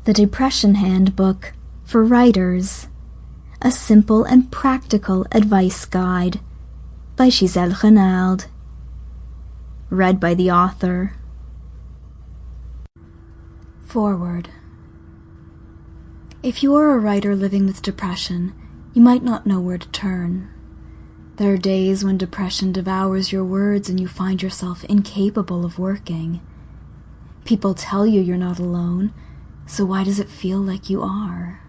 The Depression Handbook for Writers, a simple and practical advice guide by Giselle Renarde. Read by the author. Foreword. If you are a writer living with depression, you might not know where to turn. There are days when depression devours your words and you find yourself incapable of working. People tell you you're not alone, so why does it feel like you are?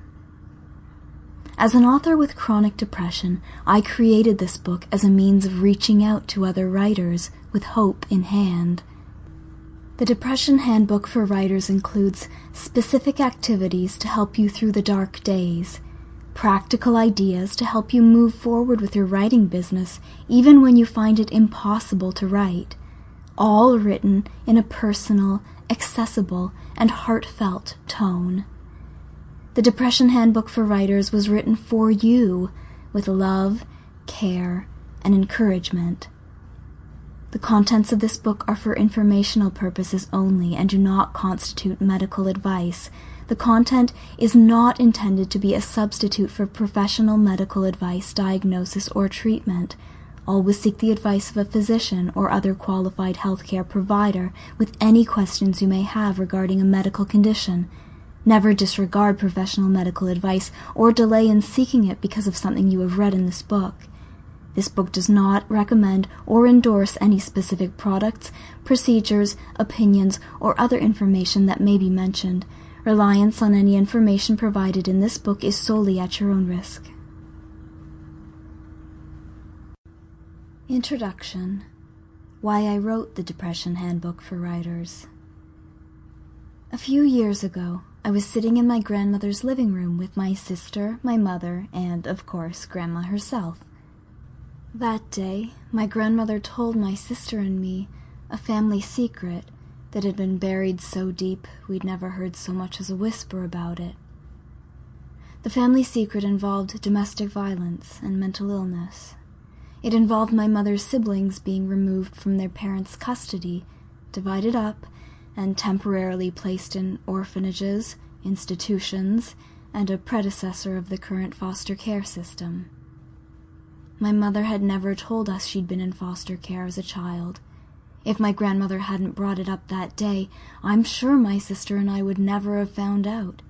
As an author with chronic depression, I created this book as a means of reaching out to other writers with hope in hand. The Depression Handbook for Writers includes specific activities to help you through the dark days, practical ideas to help you move forward with your writing business even when you find it impossible to write, all written in a personal, accessible, and heartfelt tone. The Depression Handbook for Writers was written for you, with love, care, and encouragement. The contents of this book are for informational purposes only and do not constitute medical advice. The content is not intended to be a substitute for professional medical advice, diagnosis, or treatment. Always seek the advice of a physician or other qualified healthcare provider with any questions you may have regarding a medical condition. Never disregard professional medical advice or delay in seeking it because of something you have read in this book. This book does not recommend or endorse any specific products, procedures, opinions, or other information that may be mentioned. Reliance on any information provided in this book is solely at your own risk. Introduction. Why I wrote the Depression Handbook for Writers. A few years ago, I was sitting in my grandmother's living room with my sister, my mother, and, of course, Grandma herself. That day, my grandmother told my sister and me a family secret that had been buried so deep we'd never heard so much as a whisper about it. The family secret involved domestic violence and mental illness. It involved my mother's siblings being removed from their parents' custody, divided up, and temporarily placed in orphanages, institutions, and a predecessor of the current foster care system. My mother had never told us she'd been in foster care as a child. If my grandmother hadn't brought it up that day, I'm sure my sister and I would never have found out.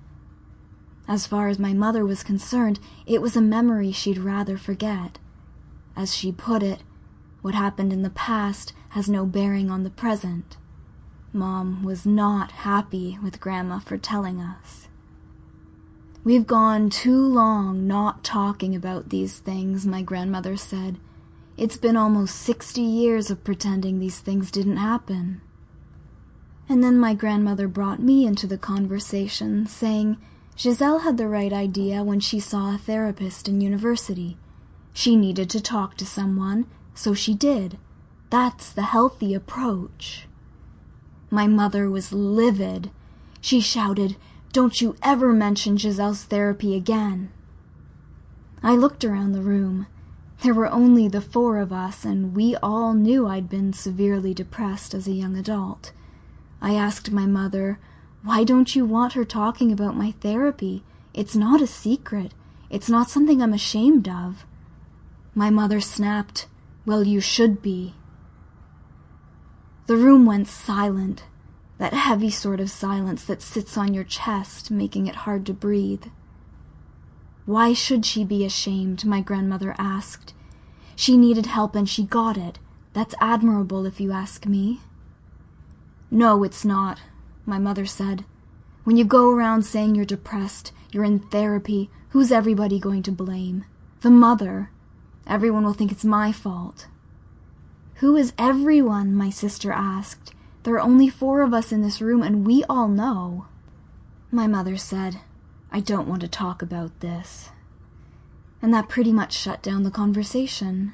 As far as my mother was concerned, it was a memory she'd rather forget. As she put it, what happened in the past has no bearing on the present. Mom was not happy with Grandma for telling us. "We've gone too long not talking about these things," my grandmother said. "It's been almost 60 years of pretending these things didn't happen." And then my grandmother brought me into the conversation, saying Giselle had the right idea when she saw a therapist in university. She needed to talk to someone, so she did. That's the healthy approach. My mother was livid. She shouted, "Don't you ever mention Giselle's therapy again." I looked around the room. There were only the four of us, and we all knew I'd been severely depressed as a young adult. I asked my mother, "Why don't you want her talking about my therapy? It's not a secret. It's not something I'm ashamed of." My mother snapped, "Well, you should be." The room went silent, that heavy sort of silence that sits on your chest, making it hard to breathe. "Why should she be ashamed?" my grandmother asked. "She needed help and she got it. That's admirable if you ask me." "No, it's not," my mother said. "When you go around saying you're depressed, you're in therapy, who's everybody going to blame? The mother. Everyone will think it's my fault." "Who is everyone?" my sister asked. "There are only 4 of us in this room, and we all know." My mother said, "I don't want to talk about this." And that pretty much shut down the conversation.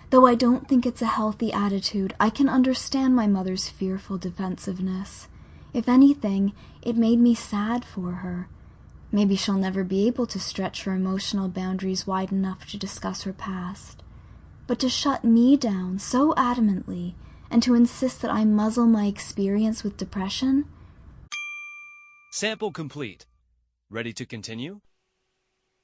Though I don't think it's a healthy attitude, I can understand my mother's fearful defensiveness. If anything, it made me sad for her. Maybe she'll never be able to stretch her emotional boundaries wide enough to discuss her past. But to shut me down so adamantly and to insist that I muzzle my experience with depression, Sample complete. Ready to continue?